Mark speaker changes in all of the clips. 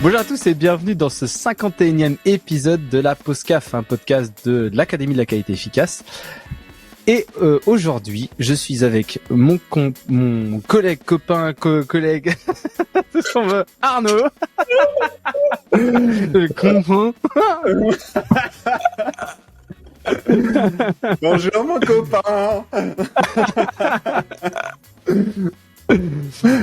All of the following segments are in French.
Speaker 1: Bonjour à tous et bienvenue dans ce 51e épisode de la Poscaf, un podcast de l'Académie de la qualité efficace. Et aujourd'hui, je suis avec mon collègue, copain, collègue, c'est ce qu'on veut, Arnaud.
Speaker 2: Bonjour mon copain.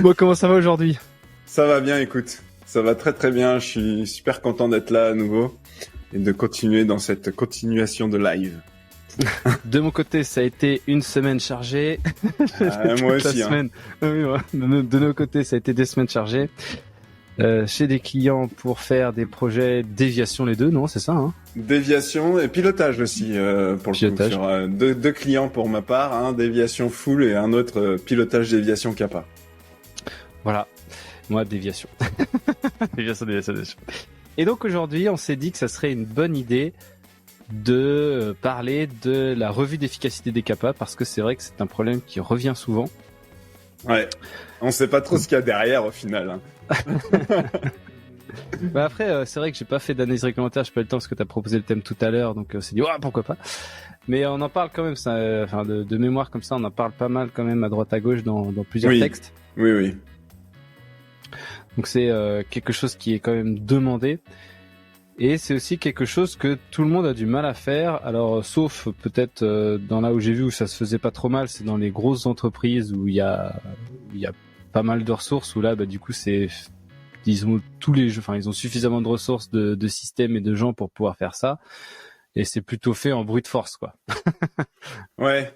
Speaker 1: Bon, comment ça va aujourd'hui ?
Speaker 2: Ça va bien, écoute. Ça va très très bien. Je suis super content d'être là à nouveau et de continuer dans cette continuation de live.
Speaker 1: De mon côté, ça a été une semaine chargée.
Speaker 2: Moi aussi.
Speaker 1: Semaine. Oui, ouais. De nos côtés, ça a été des semaines chargées. Chez des clients pour faire des projets déviation, les deux, non, c'est ça, hein ?
Speaker 2: Déviation et pilotage aussi, pour pilotage. Le coup, sur deux clients pour ma part, un déviation full et un autre pilotage déviation kappa.
Speaker 1: Voilà, moi déviation. déviation. Et donc aujourd'hui, on s'est dit que ça serait une bonne idée de parler de la revue d'efficacité des kappas parce que c'est vrai que c'est un problème qui revient souvent.
Speaker 2: Ouais, on sait pas trop ce qu'il y a derrière au final. Hein.
Speaker 1: Bah après, c'est vrai que j'ai pas fait d'analyse réglementaire, j'ai pas eu le temps parce que t'as proposé le thème tout à l'heure, donc on s'est dit ouais, pourquoi pas. Mais on en parle quand même, ça, enfin de mémoire comme ça, on en parle pas mal quand même à droite à gauche dans plusieurs textes.
Speaker 2: Oui.
Speaker 1: Donc c'est quelque chose qui est quand même demandé. Et c'est aussi quelque chose que tout le monde a du mal à faire. Alors, sauf peut-être dans là où j'ai vu où ça se faisait pas trop mal, c'est dans les grosses entreprises où il y a pas mal de ressources. Où là, bah du coup, ils ont ils ont suffisamment de ressources, de systèmes et de gens pour pouvoir faire ça. Et c'est plutôt fait en brute force, quoi.
Speaker 2: Ouais.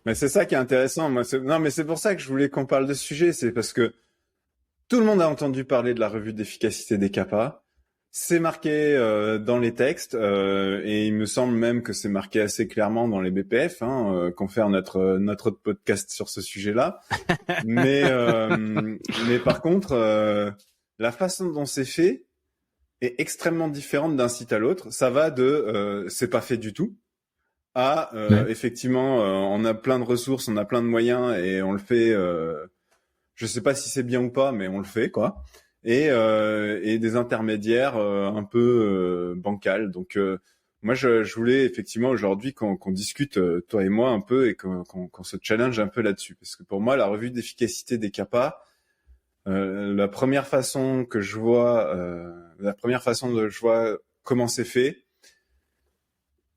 Speaker 2: Mais c'est ça qui est intéressant. Non, mais c'est pour ça que je voulais qu'on parle de ce sujet. C'est parce que tout le monde a entendu parler de la revue d'efficacité des kappas. C'est marqué dans les textes et il me semble même que c'est marqué assez clairement dans les BPF qu'on fait notre podcast sur ce sujet-là. Mais par contre, la façon dont c'est fait est extrêmement différente d'un site à l'autre. Ça va de c'est pas fait du tout à effectivement on a plein de ressources, on a plein de moyens et on le fait. Je sais pas si c'est bien ou pas, mais on le fait quoi. Et des intermédiaires un peu bancals. Donc moi je voulais effectivement aujourd'hui qu'on discute toi et moi un peu et qu'on se challenge un peu là-dessus parce que pour moi la revue d'efficacité des kappas, la première façon de je vois comment c'est fait,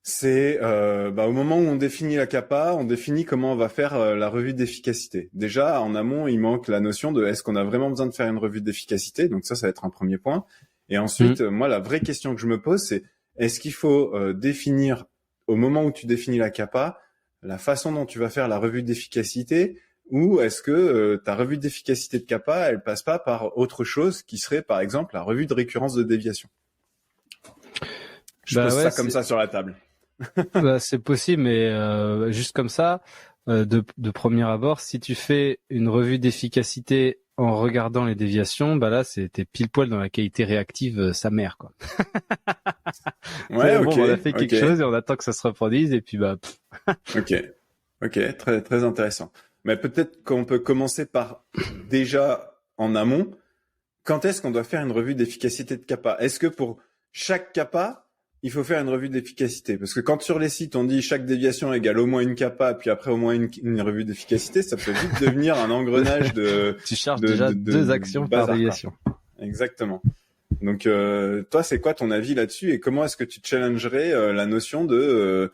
Speaker 2: c'est au moment où on définit la kappa, on définit comment on va faire la revue d'efficacité. Déjà, en amont, il manque la notion de est-ce qu'on a vraiment besoin de faire une revue d'efficacité. Donc ça va être un premier point. Et ensuite, moi, la vraie question que je me pose, c'est est-ce qu'il faut définir, au moment où tu définis la kappa, la façon dont tu vas faire la revue d'efficacité, ou est-ce que ta revue d'efficacité de kappa, elle passe pas par autre chose qui serait, par exemple, la revue de récurrence de déviation. Je pose ça comme ça sur la table.
Speaker 1: Bah, c'est possible, mais juste comme ça, de premier abord, si tu fais une revue d'efficacité en regardant les déviations, bah là, t'es pile poil dans la qualité réactive sa mère, quoi.
Speaker 2: Ouais,
Speaker 1: bon, on a fait quelque chose et on attend que ça se reproduise et puis bah.
Speaker 2: Ok, très très intéressant. Mais peut-être qu'on peut commencer par déjà en amont. Quand est-ce qu'on doit faire une revue d'efficacité de kappa ? Est-ce que pour chaque kappa il faut faire une revue d'efficacité parce que quand sur les sites on dit chaque déviation égale au moins une kappa puis après au moins une revue d'efficacité, ça peut vite devenir un engrenage de
Speaker 1: tu charges déjà deux actions par déviation.
Speaker 2: Exactement. Donc toi c'est quoi ton avis là-dessus et comment est-ce que tu challengerais la notion de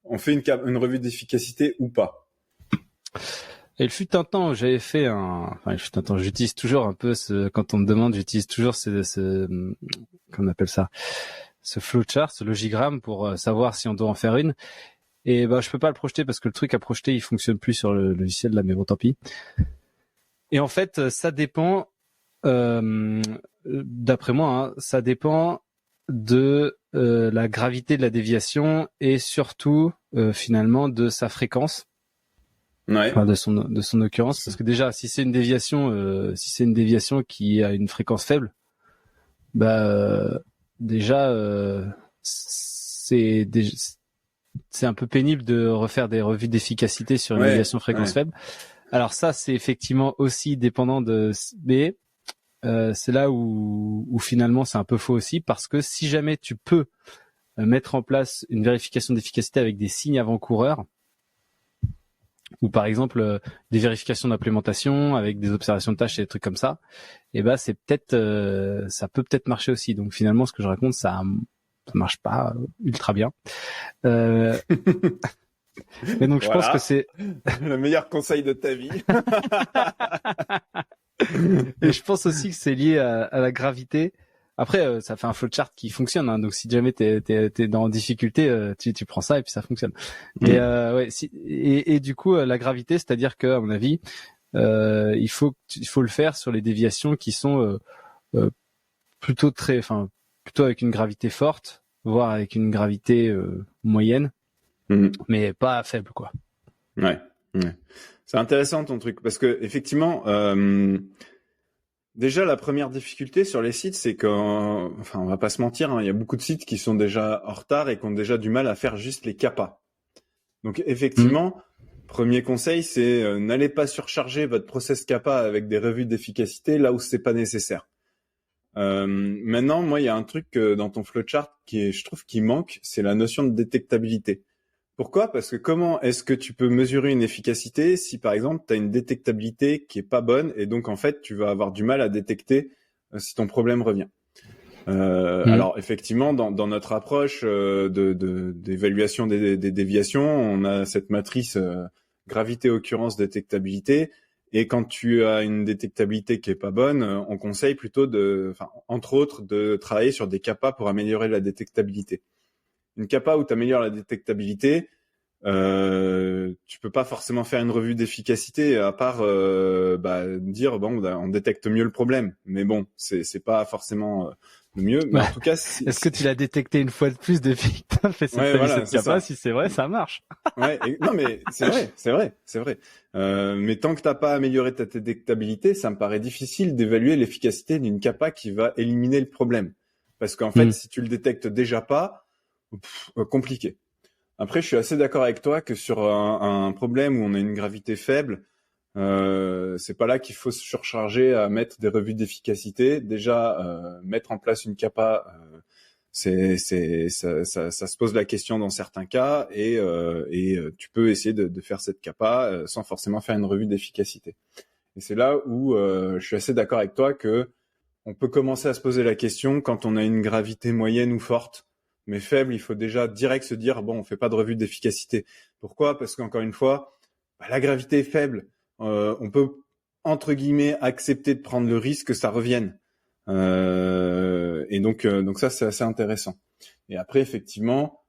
Speaker 2: on fait une revue d'efficacité ou pas ?
Speaker 1: Et il fut un temps où j'avais fait j'utilise toujours un peu quand on me demande, j'utilise toujours qu'on appelle ça, ce flowchart, ce logigramme pour savoir si on doit en faire une. Et bah je peux pas le projeter parce que le truc à projeter il fonctionne plus sur le logiciel là, mais bon tant pis. Et en fait ça dépend, d'après moi, ça dépend de la gravité de la déviation et surtout finalement de sa fréquence.
Speaker 2: Ouais.
Speaker 1: Enfin, de son occurrence, parce que déjà si c'est une déviation qui a une fréquence faible, c'est un peu pénible de refaire des revues d'efficacité sur une déviation fréquence faible. Alors ça, c'est effectivement aussi dépendant mais c'est là où finalement c'est un peu faux aussi, parce que si jamais tu peux mettre en place une vérification d'efficacité avec des signes avant-coureurs, ou par exemple des vérifications d'implémentation avec des observations de tâches et des trucs comme ça, et ben c'est peut-être ça peut peut-être marcher aussi. Donc finalement ce que je raconte ça marche pas ultra bien. Mais donc je pense que c'est
Speaker 2: le meilleur conseil de ta vie.
Speaker 1: Et je pense aussi que c'est lié à la gravité. Après, ça fait un flowchart qui fonctionne, hein, donc si jamais t'es dans difficulté, tu prends ça et puis ça fonctionne. Mais ouais, et du coup la gravité, c'est-à-dire que à mon avis, il faut le faire sur les déviations qui sont plutôt avec une gravité forte, voire avec une gravité moyenne, mais pas faible, quoi.
Speaker 2: Ouais. C'est intéressant ton truc parce que effectivement. Déjà, la première difficulté sur les sites, c'est qu'on, on va pas se mentir, hein, il y a beaucoup de sites qui sont déjà en retard et qui ont déjà du mal à faire juste les CAPA. Donc, effectivement, premier conseil, c'est n'allez pas surcharger votre process CAPA avec des revues d'efficacité là où c'est pas nécessaire. Maintenant, moi, il y a un truc dans ton flowchart je trouve qui manque, c'est la notion de détectabilité. Pourquoi ? Parce que comment est-ce que tu peux mesurer une efficacité si, par exemple, tu as une détectabilité qui est pas bonne et donc, en fait, tu vas avoir du mal à détecter si ton problème revient. Alors, effectivement, dans notre approche d'évaluation des déviations, on a cette matrice gravité, occurrence, détectabilité. Et quand tu as une détectabilité qui est pas bonne, on conseille plutôt entre autres, de travailler sur des CAPA pour améliorer la détectabilité. Une CAPA où tu améliores la détectabilité, tu peux pas forcément faire une revue d'efficacité à part dire on détecte mieux le problème. Mais bon, c'est pas forcément le mieux. Mais en tout cas,
Speaker 1: est-ce que tu l'as détecté une fois de plus depuis que t'as fait cette CAPA ? Si c'est vrai, ça marche.
Speaker 2: Non mais c'est vrai. Mais tant que t'as pas amélioré ta détectabilité, ça me paraît difficile d'évaluer l'efficacité d'une CAPA qui va éliminer le problème. Parce qu'en fait, si tu le détectes déjà pas, compliqué. Après, je suis assez d'accord avec toi que sur un problème où on a une gravité faible, c'est pas là qu'il faut se surcharger à mettre des revues d'efficacité. Déjà, mettre en place une CAPA, ça se pose la question dans certains cas, et tu peux essayer de faire cette CAPA sans forcément faire une revue d'efficacité. Et c'est là où je suis assez d'accord avec toi que on peut commencer à se poser la question quand on a une gravité moyenne ou forte. Mais faible, il faut déjà direct se dire on fait pas de revue d'efficacité. Pourquoi ? Parce qu'encore une fois, la gravité est faible. On peut entre guillemets accepter de prendre le risque que ça revienne. Et donc ça c'est assez intéressant. Et après effectivement,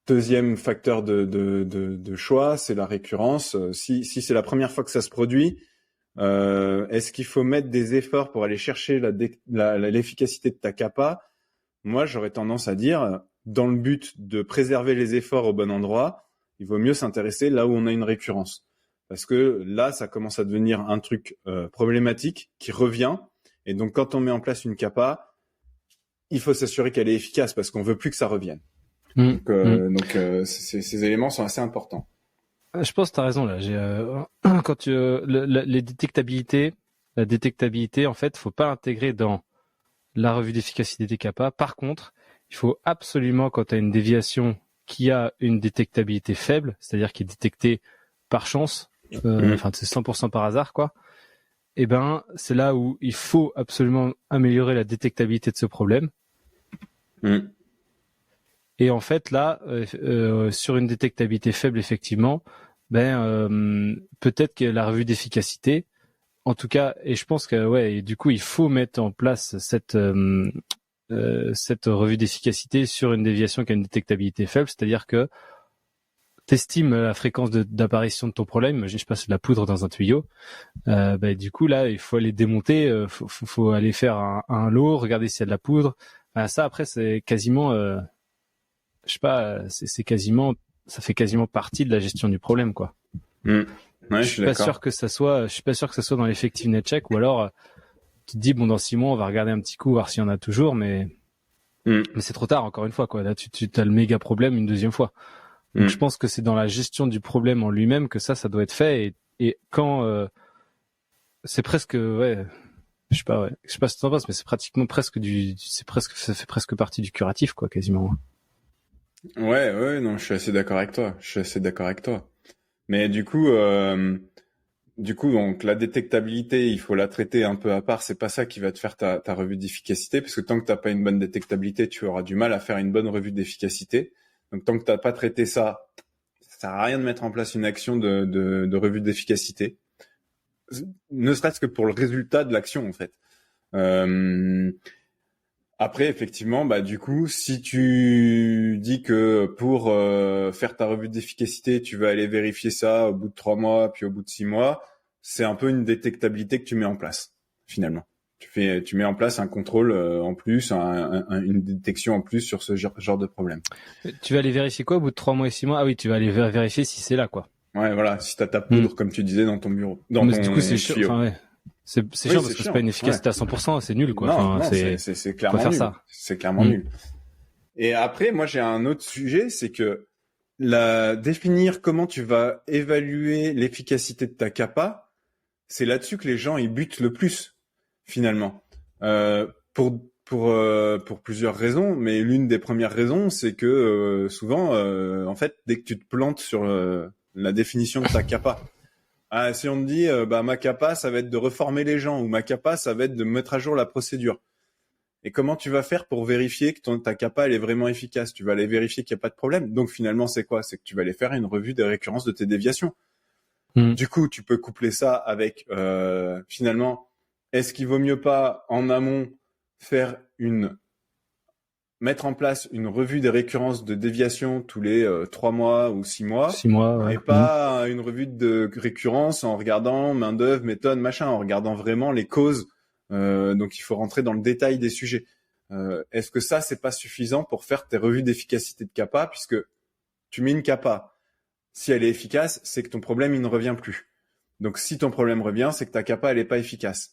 Speaker 2: deuxième facteur de choix, c'est la récurrence. Si c'est la première fois que ça se produit, est-ce qu'il faut mettre des efforts pour aller chercher l'efficacité de ta CAPA ? Moi, j'aurais tendance à dire, dans le but de préserver les efforts au bon endroit, il vaut mieux s'intéresser là où on a une récurrence. Parce que là, ça commence à devenir un truc problématique qui revient. Et donc, quand on met en place une CAPA, il faut s'assurer qu'elle est efficace parce qu'on veut plus que ça revienne. Donc, ces éléments sont assez importants.
Speaker 1: Je pense que tu as raison là. Quand les détectabilités, la détectabilité, en fait, faut pas l'intégrer dans la revue d'efficacité des CAPA. Par contre, il faut absolument, quand tu as une déviation qui a une détectabilité faible, c'est-à-dire qui est détectée par chance, c'est 100% par hasard, quoi. Et ben, c'est là où il faut absolument améliorer la détectabilité de ce problème. Et en fait, là, sur une détectabilité faible, effectivement, peut-être que la revue d'efficacité, en tout cas, et je pense que et du coup, il faut mettre en place cette revue d'efficacité sur une déviation qui a une détectabilité faible, c'est-à-dire que t'estimes la fréquence d'apparition de ton problème. Je passe de la poudre dans un tuyau. Du coup, là, il faut aller démonter, faut aller faire un lot, regarder s'il y a de la poudre. Ça, après, c'est quasiment, c'est quasiment, ça fait quasiment partie de la gestion du problème, quoi.
Speaker 2: Ouais,
Speaker 1: je suis pas sûr que ça soit dans l'effectiveness check, ou alors tu te dis dans 6 mois on va regarder un petit coup voir s'il y en a toujours, mais c'est trop tard encore une fois, quoi. Là tu as le méga problème une deuxième fois. Donc je pense que c'est dans la gestion du problème en lui-même que ça doit être fait, et quand c'est presque Je sais pas, ouais. Je sais pas ce que t'en penses, mais c'est pratiquement ça fait presque partie du curatif, quoi, quasiment.
Speaker 2: Ouais, non, je suis assez d'accord avec toi. Mais du coup, donc la détectabilité, il faut la traiter un peu à part. C'est pas ça qui va te faire ta revue d'efficacité, parce que tant que t'as pas une bonne détectabilité, tu auras du mal à faire une bonne revue d'efficacité. Donc tant que t'as pas traité ça, ça sert à rien de mettre en place une action de revue d'efficacité, ne serait-ce que pour le résultat de l'action en fait. Après, effectivement, bah du coup, si tu dis que pour faire ta revue d'efficacité, tu vas aller vérifier ça au bout de 3 mois, puis au bout de 6 mois, c'est un peu une détectabilité que tu mets en place, finalement. Tu mets en place un contrôle en plus, une détection en plus sur ce genre de problème.
Speaker 1: Tu vas aller vérifier quoi au bout de 3 mois et 6 mois? Ah oui, tu vas aller vérifier si c'est là, quoi.
Speaker 2: Ouais, voilà, si t'as ta poudre, comme tu disais, dans ton bureau, dans
Speaker 1: Mais
Speaker 2: ton
Speaker 1: du coup, c'est chiant.
Speaker 2: tuyau.
Speaker 1: Enfin, ouais. C'est chiant parce que c'est pas une efficacité à 100%, c'est nul, quoi.
Speaker 2: Non,
Speaker 1: c'est
Speaker 2: clairement
Speaker 1: faire
Speaker 2: nul.
Speaker 1: ça.
Speaker 2: C'est clairement nul. Et après, moi, j'ai un autre sujet, c'est que définir comment tu vas évaluer l'efficacité de ta capa, c'est là-dessus que les gens ils butent le plus, finalement. Pour plusieurs raisons, mais l'une des premières raisons, c'est que souvent, en fait, dès que tu te plantes sur la définition de ta capa, si on te dit, ma capa, ça va être de reformer les gens, ou ma capa, ça va être de mettre à jour la procédure. Et comment tu vas faire pour vérifier que ta capa elle est vraiment efficace? Tu vas aller vérifier qu'il n'y a pas de problème. Donc finalement, c'est quoi? C'est que tu vas aller faire une revue des récurrences de tes déviations. Du coup, tu peux coupler ça avec finalement, est-ce qu'il vaut mieux pas en amont mettre en place une revue des récurrences de déviation tous les 3 mois ou 6 mois,
Speaker 1: 6 mois, ouais.
Speaker 2: Et pas une revue de récurrence en regardant main d'œuvre, méthode, machin, en regardant vraiment les causes. Donc il faut rentrer dans le détail des sujets. Est-ce que ça c'est pas suffisant pour faire tes revues d'efficacité de capa, puisque tu mets une capa, si elle est efficace, c'est que ton problème il ne revient plus. Donc si ton problème revient, c'est que ta capa elle est pas efficace.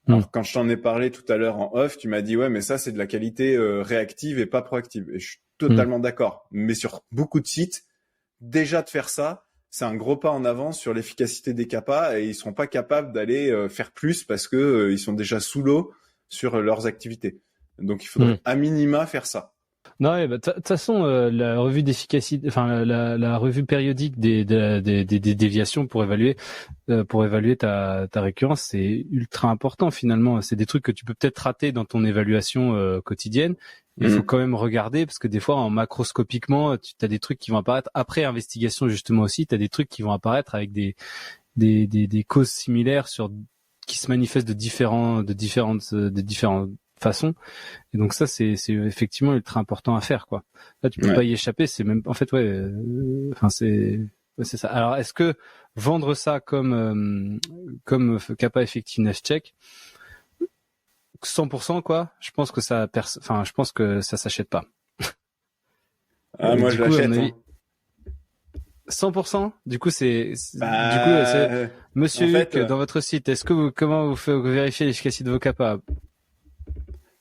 Speaker 2: Alors quand je t'en ai parlé tout à l'heure en off, tu m'as dit ouais mais ça c'est de la qualité réactive et pas proactive. Et je suis totalement d'accord. Mais sur beaucoup de sites, déjà de faire ça, c'est un gros pas en avant sur l'efficacité des capas, et ils seront pas capables d'aller faire plus parce que ils sont déjà sous l'eau sur leurs activités. Donc il faudrait à minima faire ça.
Speaker 1: Non, de toute façon, la revue d'efficacité, enfin la revue périodique des déviations pour évaluer ta récurrence, c'est ultra important finalement. C'est des trucs que tu peux peut-être rater dans ton évaluation quotidienne. Il faut quand même regarder, parce que des fois, en macroscopiquement, tu as des trucs qui vont apparaître après investigation justement aussi. Tu as des trucs qui vont apparaître avec des causes similaires qui se manifestent de différentes façons. Et donc ça, c'est effectivement ultra important à faire, quoi. Là, tu peux pas y échapper. C'est même, en fait, c'est ça. Alors, est-ce que vendre ça comme Kappa Effectiveness Check 100%, quoi? Je pense que ça s'achète pas.
Speaker 2: Moi, je l'achète.
Speaker 1: 100%. Du coup, c'est Monsieur Huck, dans votre site, comment vous vérifiez l'efficacité de vos Kappa?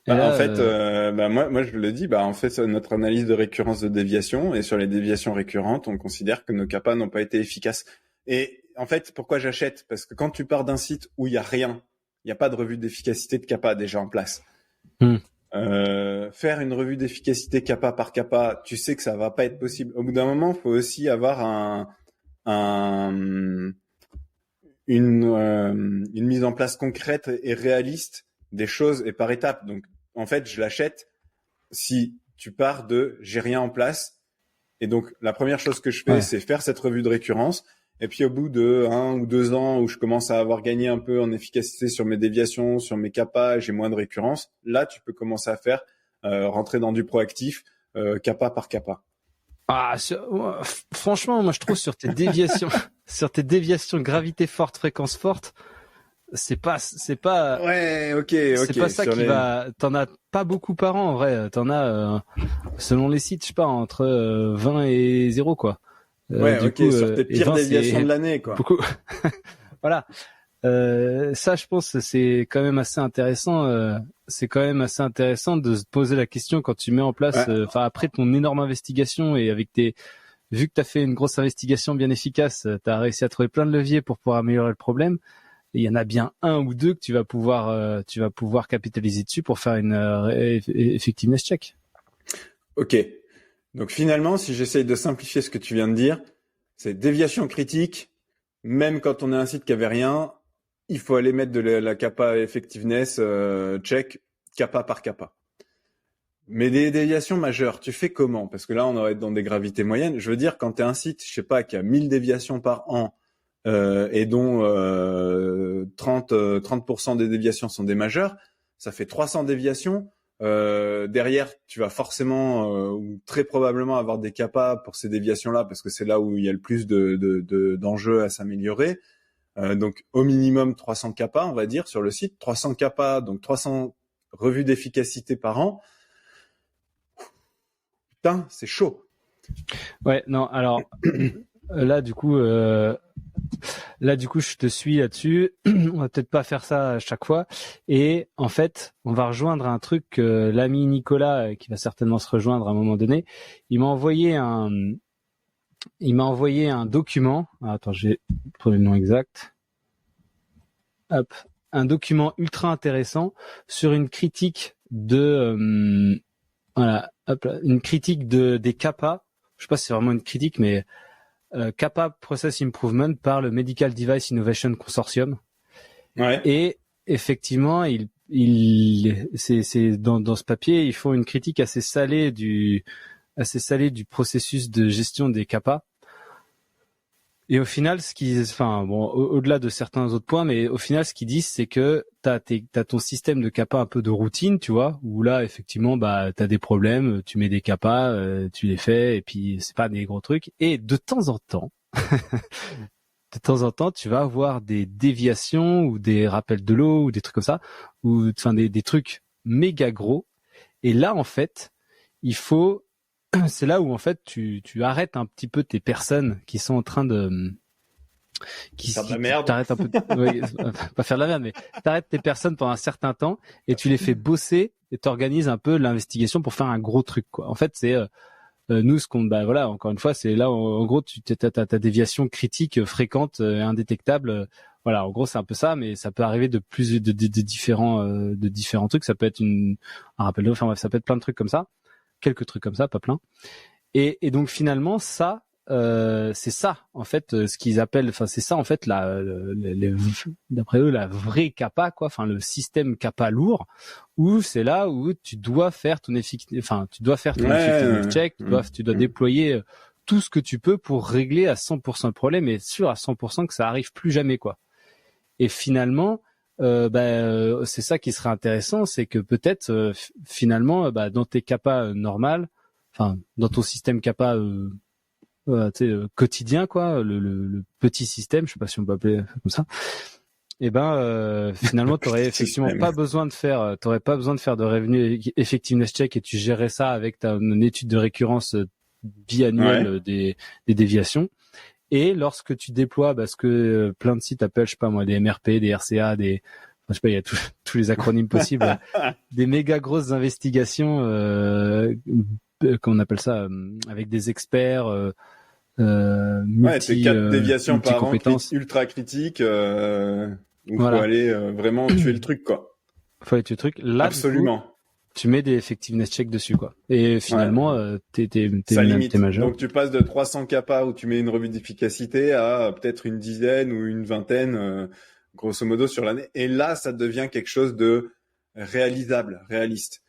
Speaker 2: Moi, je le dis, on fait notre analyse de récurrence de déviation, et sur les déviations récurrentes, on considère que nos capas n'ont pas été efficaces. Et en fait, pourquoi j'achète? Parce que quand tu pars d'un site où il y a rien, il n'y a pas de revue d'efficacité de capa déjà en place. Faire une revue d'efficacité capa par capa, tu sais que ça va pas être possible. Au bout d'un moment, il faut aussi avoir une mise en place concrète et réaliste des choses, et par étapes. Donc, en fait, je l'achète si tu pars de j'ai rien en place. Et donc, la première chose que je fais, c'est faire cette revue de récurrence. Et puis, au bout de 1 ou 2 ans où je commence à avoir gagné un peu en efficacité sur mes déviations, sur mes capas, j'ai moins de récurrence, là, tu peux commencer à faire rentrer dans du proactif, capa par capa.
Speaker 1: Franchement, moi, je trouve sur tes déviations, gravité forte, fréquence forte, c'est pas.
Speaker 2: Ouais, ok.
Speaker 1: C'est pas ça qui va. T'en as pas beaucoup par an, en vrai. T'en as, selon les sites, je sais pas, entre 20 et 0, quoi.
Speaker 2: Coup, sur tes pires déviations de l'année, quoi.
Speaker 1: Beaucoup. Voilà. Ça, je pense, c'est quand même assez intéressant. C'est quand même assez intéressant de se poser la question quand tu mets en place, après ton énorme investigation, et vu que t'as fait une grosse investigation bien efficace, t'as réussi à trouver plein de leviers pour pouvoir améliorer le problème. Et il y en a bien un ou deux que tu vas pouvoir capitaliser dessus pour faire une effectiveness check.
Speaker 2: Ok. Donc finalement, si j'essaye de simplifier ce que tu viens de dire, c'est déviation critique. Même quand on a un site qui avait rien, il faut aller mettre de la kappa effectiveness check kappa par kappa. Mais des déviations majeures, tu fais comment? Parce que là, on va être dans des gravités moyennes. Je veux dire, quand tu as un site, je sais pas, qui a 1000 déviations par an et dont 30% des déviations sont des majeures, ça fait 300 déviations. Derrière, tu vas forcément ou très probablement avoir des kappas pour ces déviations-là, parce que c'est là où il y a le plus d'enjeux à s'améliorer. Donc au minimum 300 kappas, on va dire, sur le site. 300 kappas, donc 300 revues d'efficacité par an. Putain, c'est chaud.
Speaker 1: Ouais, non, alors là du coup, je te suis là-dessus. On va peut-être pas faire ça à chaque fois. Et en fait, on va rejoindre un truc que l'ami Nicolas, qui va certainement se rejoindre à un moment donné, il m'a envoyé un document. Attends, j'ai trouvé le nom exact. Hop, un document ultra intéressant sur une critique de voilà, hop là, une critique des kappas. Je sais pas si c'est vraiment une critique, mais kappa Process Improvement par le Medical Device Innovation Consortium.
Speaker 2: Ouais.
Speaker 1: Et effectivement, c'est dans ce papier, ils font une critique assez salée du processus de gestion des kappas. Et au final, au-delà de certains autres points, mais au final, ce qu'ils disent, c'est que t'as ton système de kappa un peu de routine, tu vois, où là, effectivement, t'as des problèmes, tu mets des kappas, tu les fais, et puis c'est pas des gros trucs. Et de temps en temps, tu vas avoir des déviations ou des rappels de l'eau ou des trucs comme ça, ou enfin des trucs méga gros. Et là, en fait, c'est là où en fait tu arrêtes un petit peu tes personnes qui sont en train de
Speaker 2: faire de la merde.
Speaker 1: T'arrêtes un peu pas faire de la merde, mais t'arrêtes tes personnes pendant un certain temps et tu les fais bosser et t'organises un peu l'investigation pour faire un gros truc, quoi. En fait, c'est nous ce qu'on voilà, encore une fois, c'est là en gros tu t'as ta déviation critique fréquente indétectable. Voilà, en gros, c'est un peu ça, mais ça peut arriver de différents trucs. Ça peut être un rappel d'eau, enfin bref, ça peut être plein de trucs comme ça. Quelques trucs comme ça, pas plein. Et donc finalement, ça, c'est ça en fait ce qu'ils appellent, enfin c'est ça en fait d'après eux la vraie kappa, quoi. Enfin le système kappa lourd, où c'est là où tu dois faire ton effectiveness check, tu dois déployer tout ce que tu peux pour régler à 100% le problème et être sûr à 100% que ça arrive plus jamais, quoi. Et finalement, c'est ça qui serait intéressant, c'est que peut-être finalement, dans tes kappas normales, enfin dans ton système kappa quotidien, quoi, le petit système, je sais pas si on peut appeler comme ça. Et finalement, t'aurais effectivement pas besoin de faire, de revenu effectiveness check et tu gérais ça avec une étude de récurrence biannuelle des déviations. Et lorsque tu déploies, parce que plein de sites appellent, je sais pas moi, des MRP, des RCA, je sais pas, il y a tous les acronymes possibles, des méga grosses investigations, qu'on appelle ça, avec des experts,
Speaker 2: c'est 4 déviations par an ultra critiques, où faut aller vraiment tuer le truc, quoi.
Speaker 1: Faut aller tuer le truc. Là,
Speaker 2: absolument.
Speaker 1: Du coup, tu mets des effectiveness check dessus, quoi. Et finalement, t'es majeur.
Speaker 2: Donc tu passes de 300 kappas où tu mets une revue d'efficacité à peut-être une dizaine ou une vingtaine, grosso modo sur l'année. Et là, ça devient quelque chose de réaliste.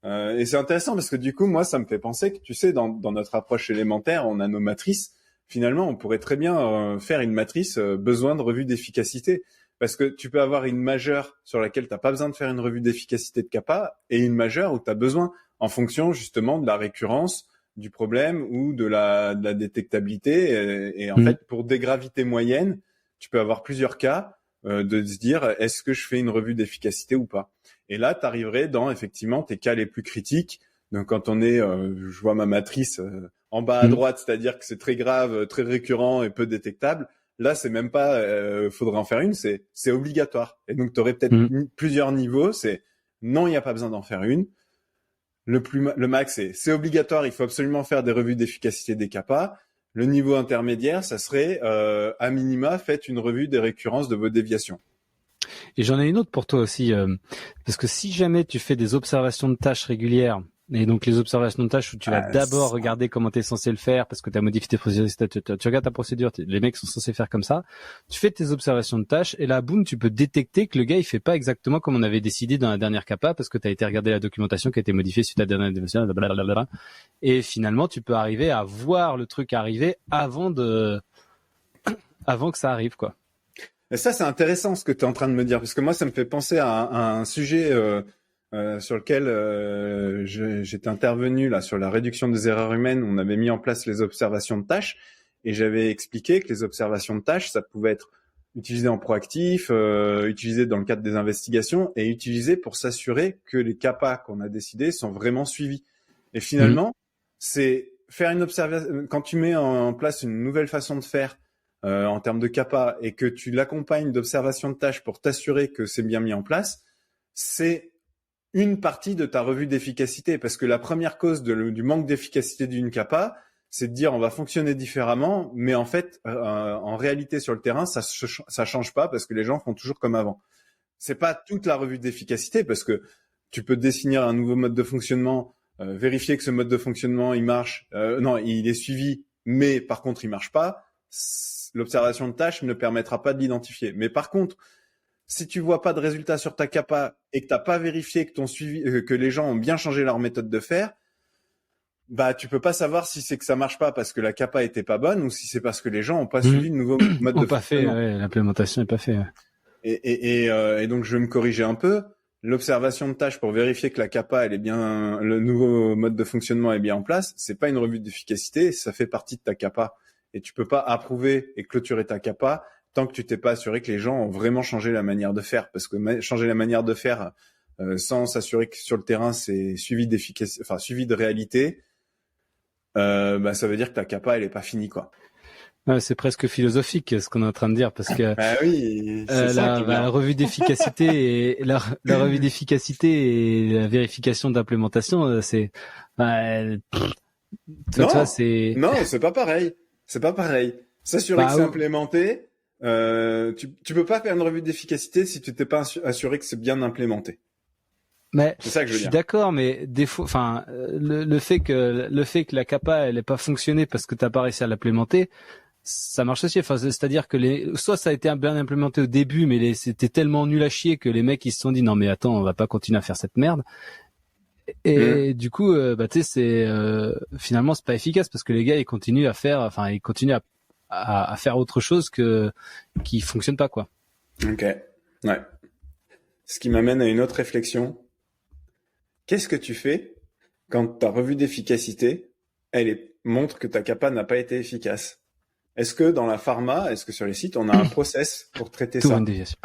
Speaker 2: Et c'est intéressant parce que du coup, moi, ça me fait penser que, tu sais, dans notre approche élémentaire, on a nos matrices. Finalement, on pourrait très bien faire une matrice besoin de revue d'efficacité. Parce que tu peux avoir une majeure sur laquelle tu n'as pas besoin de faire une revue d'efficacité de kappa et une majeure où tu as besoin en fonction justement de la récurrence du problème ou de la détectabilité. Et en fait, pour des gravités moyennes, tu peux avoir plusieurs cas de se dire est-ce que je fais une revue d'efficacité ou pas. Et là, tu arriverais dans effectivement tes cas les plus critiques. Donc quand on est, je vois ma matrice en bas à droite, c'est-à-dire que c'est très grave, très récurrent et peu détectable. Là, c'est même pas faudrait en faire une, c'est obligatoire. Et donc, tu aurais peut-être plusieurs niveaux. C'est non, il n'y a pas besoin d'en faire une. Le max, c'est obligatoire, il faut absolument faire des revues d'efficacité des kappas. Le niveau intermédiaire, ça serait à minima, faites une revue des récurrences de vos déviations.
Speaker 1: Et j'en ai une autre pour toi aussi, parce que si jamais tu fais des observations de tâches régulières, et donc les observations de tâches où tu vas d'abord regarder comment tu es censé le faire, parce que tu as modifié tes procédures, tu regardes ta procédure, les mecs sont censés faire comme ça, tu fais tes observations de tâches, et là, boum, tu peux détecter que le gars, il fait pas exactement comme on avait décidé dans la dernière capa, parce que tu as été regarder la documentation qui a été modifiée suite à la dernière décision, blablabla. Et finalement, tu peux arriver à voir le truc arriver avant que ça arrive, quoi.
Speaker 2: Et ça, c'est intéressant ce que tu es en train de me dire, parce que moi, ça me fait penser à un sujet sur lequel j'étais intervenu là sur la réduction des erreurs humaines. On avait mis en place les observations de tâches et j'avais expliqué que les observations de tâches, ça pouvait être utilisé en proactif, utilisé dans le cadre des investigations et utilisé pour s'assurer que les CAPA qu'on a décidés sont vraiment suivis. Et finalement, c'est faire une observation. Quand tu mets en place une nouvelle façon de faire en termes de CAPA et que tu l'accompagnes d'observation de tâches pour t'assurer que c'est bien mis en place, c'est une partie de ta revue d'efficacité. Parce que la première cause du manque d'efficacité d'une CAPA, c'est de dire on va fonctionner différemment, mais en fait, en réalité sur le terrain, ça change pas parce que les gens font toujours comme avant. C'est pas toute la revue d'efficacité parce que tu peux définir un nouveau mode de fonctionnement, vérifier que ce mode de fonctionnement il marche, non, il est suivi, mais par contre il marche pas. L'observation de tâches ne permettra pas de l'identifier. Mais par contre, si tu vois pas de résultat sur ta CAPA et que t'as pas vérifié que ton suivi, que les gens ont bien changé leur méthode de faire, bah tu peux pas savoir si c'est que ça marche pas parce que la CAPA était pas bonne ou si c'est parce que les gens ont pas suivi le nouveau mode de fonctionnement.
Speaker 1: L'implémentation n'est pas faite.
Speaker 2: Et donc je vais me corriger un peu. L'observation de tâches pour vérifier que la CAPA elle est bien, le nouveau mode de fonctionnement est bien en place, c'est pas une revue d'efficacité, ça fait partie de ta CAPA. Et tu peux pas approuver et clôturer ta CAPA tant que tu t'es pas assuré que les gens ont vraiment changé la manière de faire. Parce que changer la manière de faire sans s'assurer que sur le terrain c'est suivi de réalité, bah ça veut dire que ta CAPA elle est pas finie quoi.
Speaker 1: Ouais, c'est presque philosophique ce qu'on est en train de dire parce que
Speaker 2: bah oui, c'est
Speaker 1: la revue d'efficacité et la revue d'efficacité et la vérification d'implémentation, c'est
Speaker 2: non, c'est pas pareil. C'est pas pareil. S'assurer que c'est implémenté, tu peux pas faire une revue d'efficacité si tu t'es pas assuré que c'est bien implémenté.
Speaker 1: Mais
Speaker 2: c'est ça que je veux dire.
Speaker 1: Suis d'accord, mais des fois, enfin, le fait que la CAPA elle ait pas fonctionné parce que t'as pas réussi à l'implémenter, ça marche aussi. Enfin, c'est-à-dire que soit ça a été bien implémenté au début, mais c'était tellement nul à chier que les mecs ils se sont dit non mais attends, on va pas continuer à faire cette merde. Et du coup, tu sais, finalement c'est pas efficace parce que les gars ils continuent à faire, enfin ils continuent à faire autre chose qui fonctionne pas quoi.
Speaker 2: Ok, ouais. Ce qui m'amène à une autre réflexion. Qu'est-ce que tu fais quand ta revue d'efficacité, montre que ta CAPA n'a pas été efficace? Est-ce que dans la pharma, est-ce que sur les sites, on a un process pour traiter ça?
Speaker 1: Une déviation.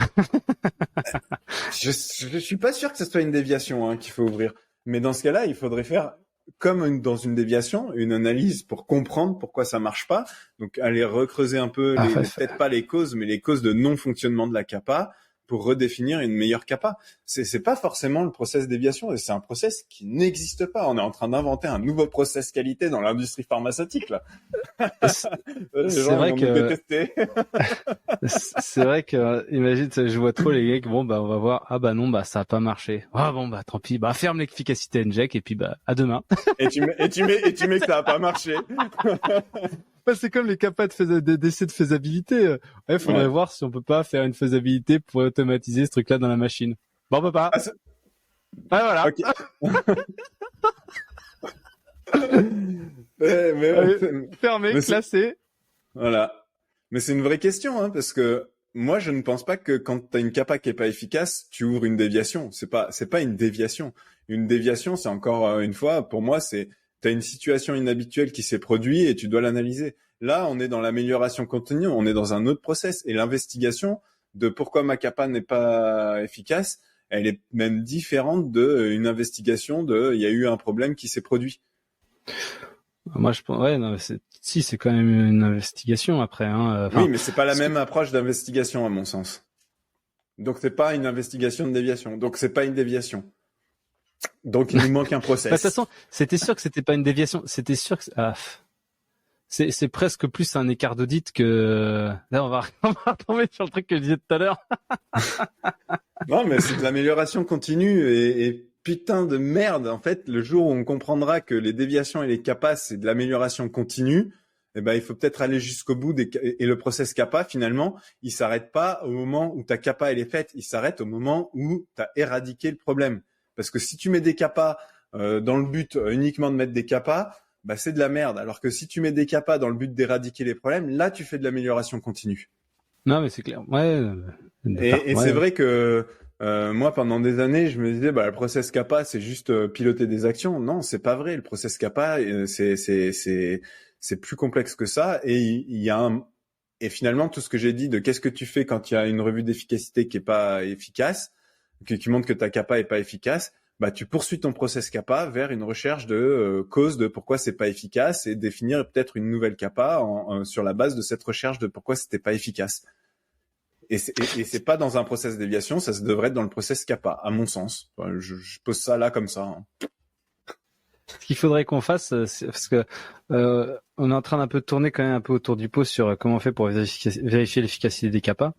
Speaker 2: Je suis pas sûr que ce soit une déviation qu'il faut ouvrir. Mais dans ce cas-là, il faudrait faire comme dans une déviation, une analyse pour comprendre pourquoi ça marche pas. Donc aller recreuser un peu, peut-être pas les causes, mais les causes de non-fonctionnement de la CAPA pour redéfinir une meilleure CAPA. C'est pas forcément le process déviation, c'est un process qui n'existe pas. On est en train d'inventer un nouveau process qualité dans l'industrie pharmaceutique là.
Speaker 1: C'est vrai que c'est vrai que imagine, je vois trop les gars, bon bah on va voir, ah bah non bah ça a pas marché. Ah bon bah tant pis, bah ferme l'efficacité inject et puis bah à demain.
Speaker 2: et tu mets que ça a pas marché.
Speaker 1: C'est comme les CAPA d'essai de faisabilité. Ouais, faudrait voir si on peut pas faire une faisabilité pour automatiser ce truc-là dans la machine. Bon, on peut pas. Voilà.
Speaker 2: Okay.
Speaker 1: Fermé, classé.
Speaker 2: Voilà. Mais c'est une vraie question, parce que moi, je ne pense pas que quand t'as une CAPA qui est pas efficace, tu ouvres une déviation. C'est pas une déviation. Une déviation, c'est encore une fois, pour moi, t'as une situation inhabituelle qui s'est produite et tu dois l'analyser. Là, on est dans l'amélioration continue, on est dans un autre process. Et l'investigation de pourquoi ma CAPA n'est pas efficace, elle est même différente d'une investigation il y a eu un problème qui s'est produit.
Speaker 1: Moi, je pense, c'est quand même une investigation après.
Speaker 2: Oui, mais c'est pas la même approche d'investigation à mon sens. Donc c'est pas une investigation de déviation. Donc c'est pas une déviation. Donc il nous manque un process.
Speaker 1: De toute façon, c'était sûr que c'était pas une déviation. C'était sûr que c'est presque plus un écart d'audit que là on va tomber sur le truc que je disais tout à l'heure.
Speaker 2: Non, mais c'est de l'amélioration continue et putain de merde. En fait, le jour où on comprendra que les déviations et les CAPA, c'est de l'amélioration continue, eh ben, il faut peut-être aller jusqu'au bout et le process CAPA, finalement, il s'arrête pas au moment où ta CAPA, elle est faite. Il s'arrête au moment où tu as éradiqué le problème. Parce que si tu mets des CAPA, dans le but uniquement de mettre des CAPA, bah, c'est de la merde. Alors que si tu mets des CAPA dans le but d'éradiquer les problèmes, là, tu fais de l'amélioration continue.
Speaker 1: Non, mais c'est clair. Ouais.
Speaker 2: Et c'est vrai que moi, pendant des années, je me disais, bah, le process CAPA, c'est juste piloter des actions. Non, c'est pas vrai. Le process CAPA, c'est plus complexe que ça. Et il y a et finalement, tout ce que j'ai dit de qu'est-ce que tu fais quand il y a une revue d'efficacité qui est pas efficace, qui montre que ta CAPA est pas efficace, bah, tu poursuis ton process CAPA vers une recherche de cause de pourquoi c'est pas efficace et définir peut-être une nouvelle CAPA sur la base de cette recherche de pourquoi c'était pas efficace. Et c'est pas dans un process déviation, ça devrait être dans le process CAPA, à mon sens. Enfin, je pose ça là comme ça. Hein.
Speaker 1: Ce qu'il faudrait qu'on fasse, parce que on est en train d'un peu tourner quand même un peu autour du pot sur comment on fait pour vérifier l'efficacité des CAPA.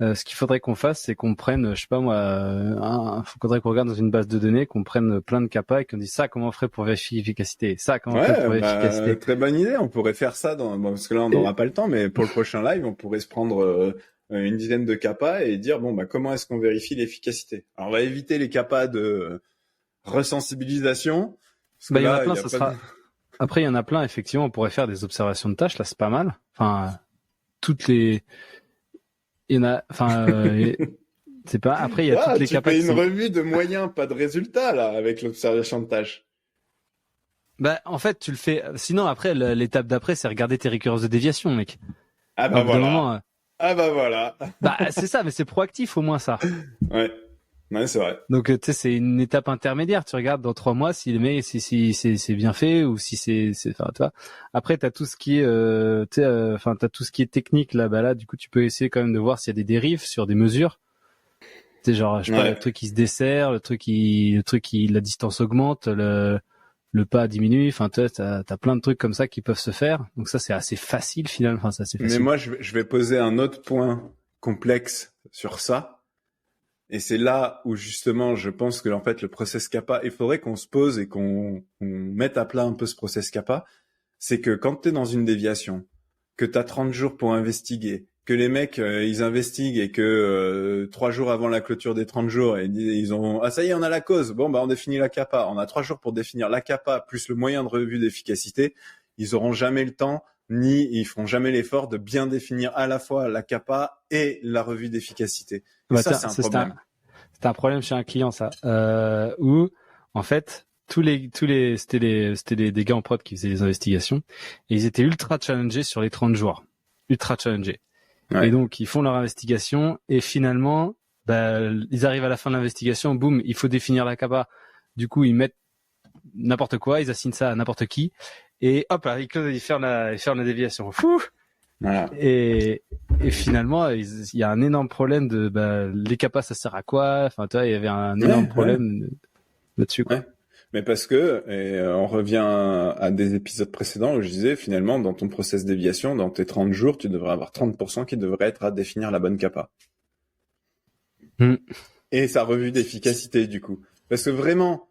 Speaker 1: Ce qu'il faudrait qu'on fasse, c'est qu'on prenne, je sais pas moi, faudrait qu'on regarde dans une base de données, qu'on prenne plein de CAPA et qu'on dise ça, comment on ferait pour vérifier l'efficacité, ça, comment on ferait pour l'efficacité.
Speaker 2: Très bonne idée. On pourrait faire ça parce que là on n'aura pas le temps, mais pour le prochain live, on pourrait se prendre une dizaine de CAPA et dire bon bah comment est-ce qu'on vérifie l'efficacité. Alors on va éviter les CAPA de resensibilisation.
Speaker 1: Bah, il y en a plein, ça sera. Après, il y en a plein, effectivement, on pourrait faire des observations de tâches, là, c'est pas mal. Enfin, il y en a, c'est pas, après, il y a toutes les capacités.
Speaker 2: Tu fais une revue de moyens, pas de résultats, là, avec l'observation de tâches.
Speaker 1: Bah, en fait, tu le fais, sinon, après, l'étape d'après, c'est regarder tes récurrences de déviation, mec.
Speaker 2: Ah bah voilà. Ah bah voilà.
Speaker 1: Bah, c'est ça, mais c'est proactif, au moins, ça.
Speaker 2: Ouais, c'est vrai.
Speaker 1: Donc, tu sais, c'est une étape intermédiaire. Tu regardes dans 3 mois si c'est bien fait ou si enfin, tu vois. Après, t'as tout ce qui est, t'as tout ce qui est technique, là, bah là, du coup, tu peux essayer quand même de voir s'il y a des dérives sur des mesures. Tu sais, genre, je sais pas, le truc qui se desserre, la distance augmente, le pas diminue. Enfin, t'as plein de trucs comme ça qui peuvent se faire. Donc ça, c'est assez facile, finalement. Enfin, c'est assez facile.
Speaker 2: Mais moi, je vais poser un autre point complexe sur ça. Et c'est là où justement, je pense que en fait, le process CAPA, il faudrait qu'on se pose et qu'on mette à plat un peu ce process CAPA. C'est que quand tu es dans une déviation, que tu as 30 jours pour investiguer, que les mecs, ils investiguent et que 3 jours avant la clôture des 30 jours, ils ont « Ah ça y est, on a la cause. Bon, bah on définit la CAPA. » On a 3 jours pour définir la CAPA plus le moyen de revue d'efficacité. Ils auront jamais le temps ni ils feront jamais l'effort de bien définir à la fois la CAPA et la revue d'efficacité. Et ça, c'est un problème.
Speaker 1: C'était un problème chez un client, ça, où en fait c'était des gars en prod qui faisaient les investigations et ils étaient ultra challengés sur les 30 jours, ultra challengés. Ouais. Et donc ils font leur investigation et finalement, bah, ils arrivent à la fin de l'investigation, boum, il faut définir la CAPA. Du coup, ils mettent n'importe quoi, ils assignent ça à n'importe qui et hop là, ils ferment la déviation. Fou. Voilà. Et finalement, il y a un énorme problème de les CAPA, ça sert à quoi? Enfin, tu vois, il y avait un énorme problème là-dessus, quoi.
Speaker 2: Ouais. Mais parce que, et on revient à des épisodes précédents où je disais, finalement, dans ton process déviation, dans tes 30 jours, tu devrais avoir 30% qui devrait être à définir la bonne CAPA. Et sa revue d'efficacité, du coup. Parce que vraiment,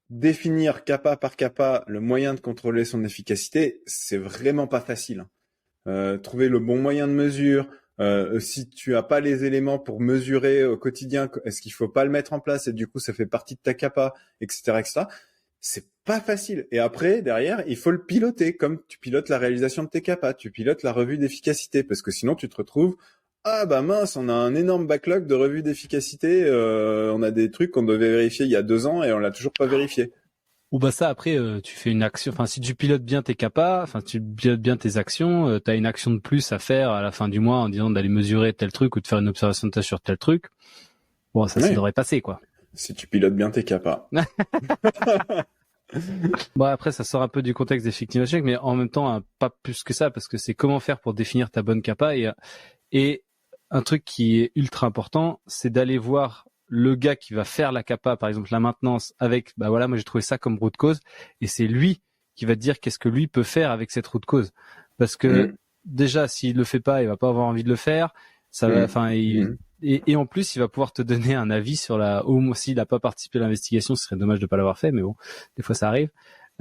Speaker 2: définir CAPA par CAPA le moyen de contrôler son efficacité, c'est vraiment pas facile. Trouver le bon moyen de mesure, si tu as pas les éléments pour mesurer au quotidien, est-ce qu'il faut pas le mettre en place et du coup ça fait partie de ta CAPA, etc., etc. C'est pas facile. Et après, derrière, il faut le piloter comme tu pilotes la réalisation de tes CAPA, tu pilotes la revue d'efficacité parce que sinon tu te retrouves ah bah mince, on a un énorme backlog de revue d'efficacité, on a des trucs qu'on devait vérifier il y a 2 ans et on l'a toujours pas vérifié.
Speaker 1: Ou bah ça après tu fais une action, enfin si tu pilotes bien tes CAPA, enfin tu pilotes bien tes actions, tu as une action de plus à faire à la fin du mois en disant d'aller mesurer tel truc ou de faire une observation de tâche sur tel truc. Bon, ça devrait passer quoi.
Speaker 2: Si tu pilotes bien tes CAPA.
Speaker 1: Bon après ça sort un peu du contexte d'effectivation mais en même temps pas plus que ça parce que c'est comment faire pour définir ta bonne CAPA et un truc qui est ultra important, c'est d'aller voir le gars qui va faire la CAPA, par exemple la maintenance, avec, bah voilà, moi j'ai trouvé ça comme root cause, et c'est lui qui va te dire qu'est-ce que lui peut faire avec cette route cause. Parce que déjà, s'il le fait pas, il va pas avoir envie de le faire. Ça va, enfin, et en plus, il va pouvoir te donner un avis sur s'il a pas participé à l'investigation, ce serait dommage de pas l'avoir fait, mais bon, des fois ça arrive.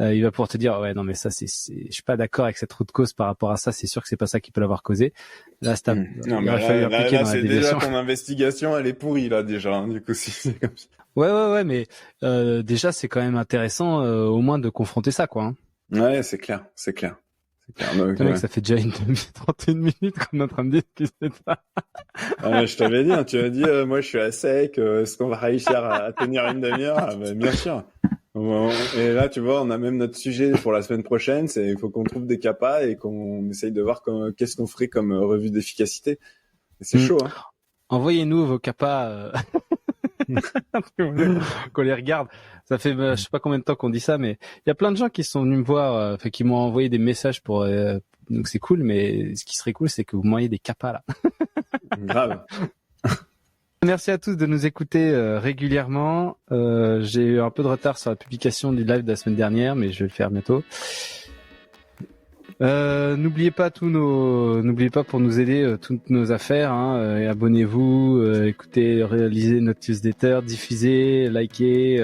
Speaker 1: Il va pouvoir te dire, ouais, non, mais ça, je suis pas d'accord avec cette route cause par rapport à ça, c'est sûr que c'est pas ça qui peut l'avoir causé. Là,
Speaker 2: non, mais là, c'est déjà ton investigation, elle est pourrie, là, déjà, hein, du coup, si c'est comme ça.
Speaker 1: Ouais, mais, déjà, c'est quand même intéressant, au moins de confronter ça, quoi, hein.
Speaker 2: Ouais, c'est clair. Donc,
Speaker 1: mec, ça fait déjà 31 minutes qu'on est en train de discuter de ça.
Speaker 2: Je t'avais dit, hein, tu m'as dit, moi, je suis à sec, est-ce qu'on va réussir à tenir une demi-heure? Bien sûr. Et là, tu vois, on a même notre sujet pour la semaine prochaine, il faut qu'on trouve des CAPA et qu'on essaye de voir qu'est-ce qu'on ferait comme revue d'efficacité. Et c'est chaud, hein.
Speaker 1: Envoyez-nous vos CAPA, qu'on les regarde. Ça fait je sais pas combien de temps qu'on dit ça, mais il y a plein de gens qui sont venus me voir, qui m'ont envoyé des messages pour donc c'est cool, mais ce qui serait cool, c'est que vous m'envoyez des CAPA là.
Speaker 2: Grave.
Speaker 1: Merci à tous de nous écouter régulièrement. J'ai eu un peu de retard sur la publication du live de la semaine dernière, mais je vais le faire bientôt. N'oubliez pas pour nous aider toutes nos affaires, hein, abonnez-vous, écoutez, réalisez notre newsletter, diffusez, likez,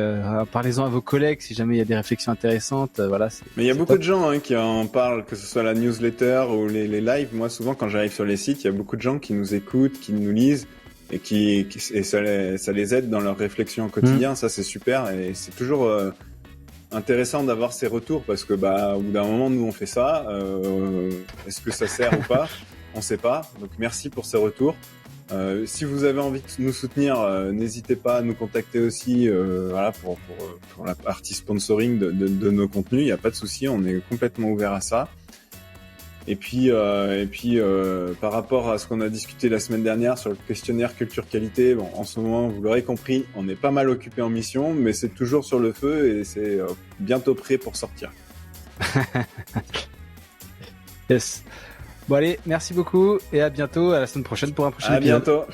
Speaker 1: parlez-en à vos collègues si jamais il y a des réflexions intéressantes, voilà.
Speaker 2: Mais il y a beaucoup de gens qui en parlent, que ce soit la newsletter ou les lives. Moi, souvent, quand j'arrive sur les sites, il y a beaucoup de gens qui nous écoutent, qui nous lisent et et ça les aide dans leur réflexion au quotidien. Ça, c'est super et c'est toujours intéressant d'avoir ces retours parce que au bout d'un moment, nous on fait ça. Est-ce que ça sert ou pas? On sait pas. Donc merci pour ces retours. Si vous avez envie de nous soutenir, n'hésitez pas à nous contacter aussi. Voilà pour la partie sponsoring de nos contenus. Il n'y a pas de souci, on est complètement ouvert à ça. Et puis par rapport à ce qu'on a discuté la semaine dernière sur le questionnaire culture qualité, bon, en ce moment, vous l'aurez compris, on est pas mal occupé en mission, mais c'est toujours sur le feu et c'est bientôt prêt pour sortir.
Speaker 1: Yes. Bon allez, merci beaucoup et à bientôt, à la semaine prochaine pour un prochain épisode.
Speaker 2: À bientôt.